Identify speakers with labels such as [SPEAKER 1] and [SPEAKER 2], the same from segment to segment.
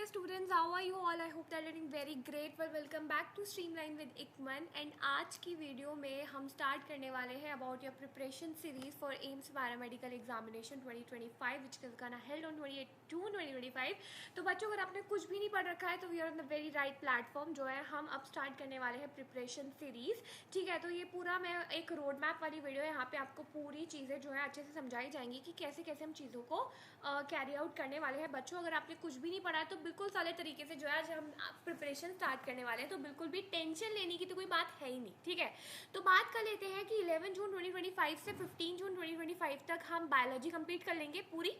[SPEAKER 1] dear students, how are you all? I hope that you're doing very great. Welcome back to Streamline with Ikman. And आज की video में हम start करने वाले हैं about your preparation series for AIIMS paramedical examination 2025 which is gonna held on 28 जून 2025. तो बच्चों, अगर आपने कुछ भी नहीं पढ़ रखा है तो we are on the very right platform. जो है हम अब स्टार्ट करने वाले हैं प्रिपरेशन सीरीज. ठीक है, तो ये पूरा मैं एक रोड मैप वाली वीडियो है. यहाँ पे आपको पूरी चीज़ें जो है अच्छे से समझाई जाएंगी कि कैसे कैसे हम चीज़ों को कैरी आउट करने वाले हैं. बच्चों, अगर आपने कुछ भी नहीं पढ़ा है तो बिल्कुल सारे तरीके से जो है आज हम प्रिपरेशन स्टार्ट करने वाले हैं, तो बिल्कुल भी टेंशन लेने की तो कोई बात है ही नहीं. ठीक है, तो बात कर लेते हैं कि 11 जून 2025 से 15 जून 2025 तक हम बायोलॉजी कंप्लीट कर लेंगे पूरी.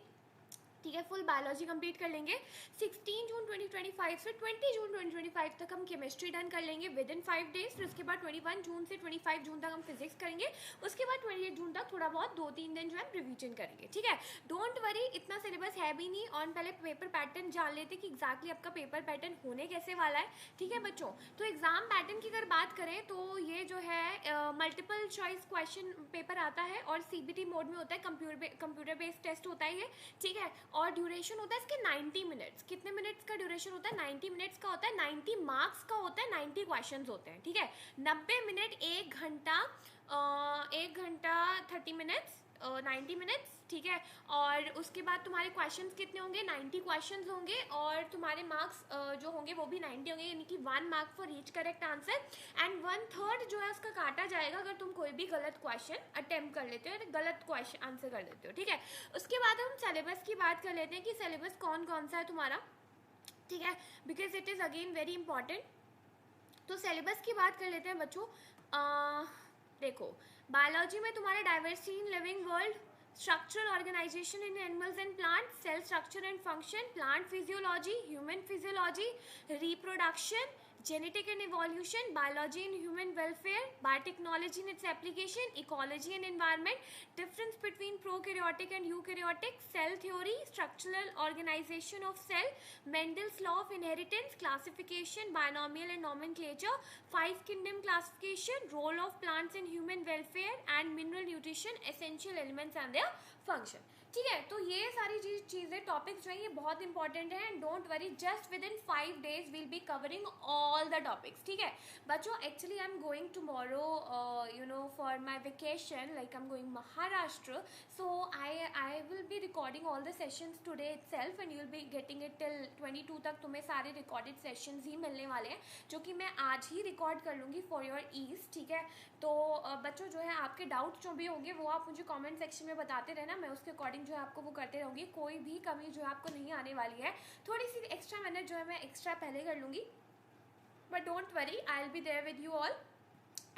[SPEAKER 1] ठीक है, फुल बायोलॉजी कंप्लीट कर लेंगे. 16 जून 2025 से 20 जून 2025 तक हम केमिस्ट्री डन कर लेंगे विद इन 5 डेज. फिर उसके बाद 21 जून से 25 जून तक हम फिजिक्स करेंगे. उसके बाद 28 जून तक थोड़ा बहुत 2-3 दिन जो है रिवीजन करेंगे. ठीक है, डोंट वरी, इतना सिलेबस है भी नहीं. और पहले पेपर पैटर्न जान लेते कि एग्जैक्टली आपका पेपर पैटर्न होने कैसे वाला है. ठीक है बच्चों, तो एग्जाम पैटर्न की अगर बात करें तो ये जो है मल्टीपल चॉइस क्वेश्चन पेपर आता है और सीबीटी मोड में होता है. कंप्यूटर बेस्ड टेस्ट होता है ये. ठीक है, और ड्यूरेशन होता है इसके 90 मिनट्स. कितने मिनट्स का ड्यूरेशन होता है? 90 मिनट्स का होता है. 90 मार्क्स का होता है. 90 क्वेश्चंस होते हैं. ठीक है, 90 मिनट, 1 घंटा 30 मिनट्स, 90 मिनट्स. ठीक है, और उसके बाद तुम्हारे क्वेश्चंस कितने होंगे? 90 क्वेश्चंस होंगे और तुम्हारे मार्क्स जो होंगे वो भी 90 होंगे, यानी कि 1 mark for each correct answer and 1/3 जो है उसका काटा जाएगा अगर तुम कोई भी गलत क्वेश्चन अटेम्प्ट कर लेते हो या गलत क्वेश्चन आंसर कर लेते हो. ठीक है, उसके बाद हम सिलेबस की बात कर लेते हैं कि सिलेबस कौन कौन सा है तुम्हारा. ठीक है, because it is again very important. तो सिलेबस की बात कर लेते हैं बच्चों. देखो, बायोलॉजी में तुम्हारे diversity in living world, structural organization in animals and plants, cell structure and function, plant physiology, human physiology, reproduction, genetic and evolution, biology and human welfare, biotechnology and its application, ecology and environment, difference between prokaryotic and eukaryotic, cell theory, structural organization of cell, Mendel's law of inheritance, classification, binomial and nomenclature, 5 kingdom classification, role of plants in human welfare and mineral nutrition, essential elements and their function. ठीक है, तो ये सारी चीज़ें topics जो हैं ये बहुत इंपॉर्टेंट है. And don't worry, just with in 5 days will be covering all the topics. ठीक है बच्चों, actually I am going tomorrow for my vacation, like I am going Maharashtra. So I will B recording all the sessions today itself and you will be getting it till 22 तक. तुम्हें सारे recorded sessions ही मिलने वाले हैं जो कि मैं आज ही रिकॉर्ड कर लूँगी फॉर योर ईज. ठीक है, तो बच्चों जो है आपके डाउट्स जो भी होंगे वो आप मुझे कॉमेंट सेक्शन में बताते रहना. मैं उसके अकॉर्डिंग जो है आपको वो करते रहूँगी. कोई भी कमी जो है आपको नहीं आने वाली है. थोड़ी सी एक्स्ट्रा मेहनत जो है मैं एक्स्ट्रा पहले कर लूँगी, but don't worry, I will be there with you all.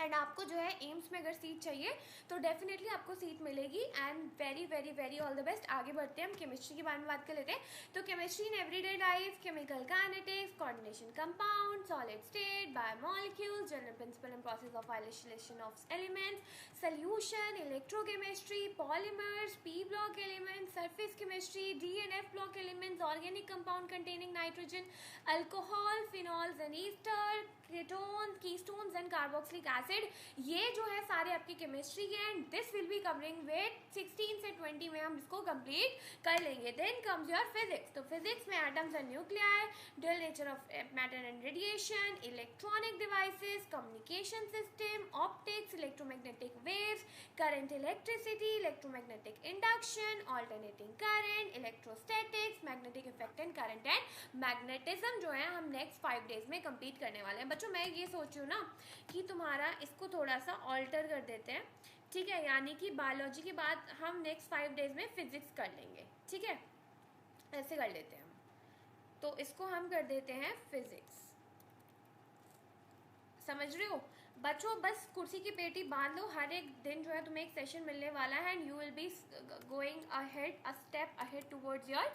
[SPEAKER 1] And आपको जो है एम्स में अगर सीट चाहिए तो डेफिनेटली आपको सीट मिलेगी. And very very very all the best. आगे बढ़ते हैं, हम केमिस्ट्री के बारे में बात कर लेते हैं. तो chemistry in everyday life, chemical kinetics, coordination compound, solid state, biomolecules, general principle and process of isolation of elements, solution, electrochemistry, polymers, p block elements, surface chemistry, d and f block elements, organic compound containing nitrogen, alcohol, phenols and ester, ketone, keystones and carboxylic acid. ये जो है सारे आपकी chemistry के. And this will be covering wait 16 से 20 में हम इसको कंप्लीट कर लेंगे. Then comes your physics. तो फिजिक्स में atoms and nuclei, dual nature of matter and radiation, electronic devices, communication system, optics, electromagnetic waves, current, electricity, electromagnetic induction, alternating current, electrostatics, magnetic effect and current and magnetism जो है हम next 5 days में complete करने वाले हैं. बच्चों, मैं ये सोच रही हूँ ना कि तुम्हारा इसको थोड़ा सा ऑल्टर कर देते हैं. ठीक है, यानी कि बायोलॉजी के बाद हम नेक्स्ट 5 डेज में फिजिक्स कर लेंगे. ठीक है, ऐसे कर लेते हैं हम. तो इसको हम कर देते हैं फिजिक्स. समझ रहे हो बच्चों? बस कुर्सी की पेटी बांध लो. हर एक दिन जो है तुम्हें एक सेशन मिलने वाला है and you will be going ahead, a step ahead towards your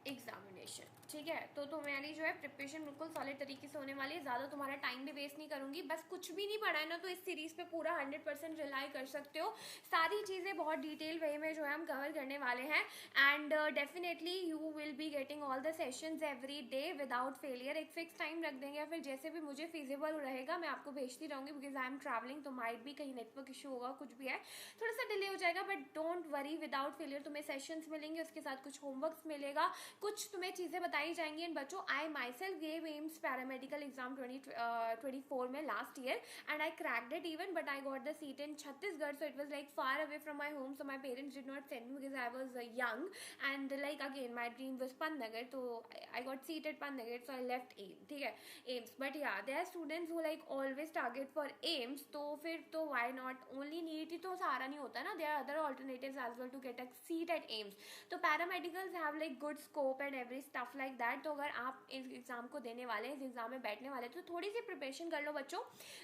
[SPEAKER 1] examination. ठीक है, तो तुम्हारी जो है प्रिपरेशन बिल्कुल सॉलिड तरीके से होने वाली है. ज़्यादा तुम्हारा टाइम भी वेस्ट नहीं करूँगी. बस कुछ भी नहीं पढ़ा है ना तो इस सीरीज़ पे पूरा 100% रिलाई कर सकते हो. सारी चीज़ें बहुत डिटेल वे में जो है हम कवर करने वाले हैं. And definitely you will be getting all the sessions every day without failure. एक फिक्स टाइम रख देंगे या फिर जैसे भी मुझे फिजिबल रहेगा मैं आपको भेजती रहूँगी. बिकॉज आई एम ट्रैवलिंग तो माइट भी कहीं नेटवर्क इशू होगा, कुछ भी है, थोड़ा सा डिले हो जाएगा. But don't worry, without failure तुम्हें सेशंस मिलेंगे, उसके साथ कुछ होमवर्क्स मिलेगा, कुछ तुम्हें चीज़ें बताई जाएंगी। एंड बच्चों I myself gave AIIMS paramedical exam 2024 में last year and I cracked it even, but I got the seat in Chhattisgarh, so it was like far away from my home, so my parents did not send me because I was young, and like again my dream was Pantnagar, so I got seated Pantnagar, so I left AIMS, ठीक है AIMS. But yeah, there are students who like always target for AIMS, तो फिर तो why not, only NEET ही तो सारा नहीं होता ना, there are other alternatives as well to get a seat at AIMS. तो paramedicals have like good scope and every stuff like that. तो अगर आप इस एग्जाम को देने वाले, इस एग्जाम में बैठने वाले, तो थोड़ी सी प्रिपरेशन कर लो बच्चों,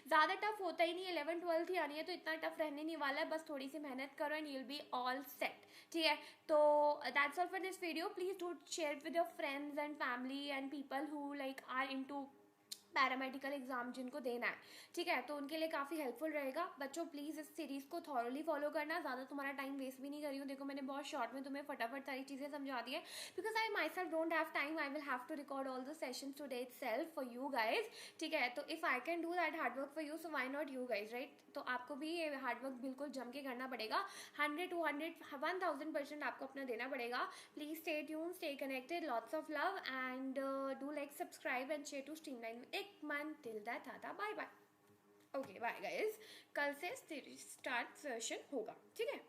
[SPEAKER 1] ज़्यादा टफ होता ही नहीं है, 11th-12th ही आनी है, तो इतना टफ रहने नहीं वाला है, बस थोड़ी सी मेहनत करो and you will be all set, ठीक है. तो that's all for this video. Please do share with your friends and family and people who like are into paramedical exam जिनको देना है, ठीक है, तो उनके लिए काफ़ी हेल्पफुल रहेगा. बच्चों प्लीज़ इस सीरीज़ को थॉरली फॉलो करना, ज़्यादा तुम्हारा टाइम वेस्ट भी नहीं करी हूँ. देखो मैंने बहुत शॉर्ट में तुम्हें फटाफट सारी चीज़ें समझा दी है, because I myself don't have time, I will have to record all the sessions today itself for you guys, ठीक है. तो if I can do that hard work for you, so why not you guys, right. तो आपको भी ये hard work बिल्कुल जम के करना पड़ेगा, 100-200-1000% आपको अपना देना पड़ेगा. Please stay tune, stay connected, lots of love and do like subscribe and share to streamline with एक मन. Till that tata bye bye. Okay bye guys, कल से स्टार्ट सेशन होगा, ठीक है.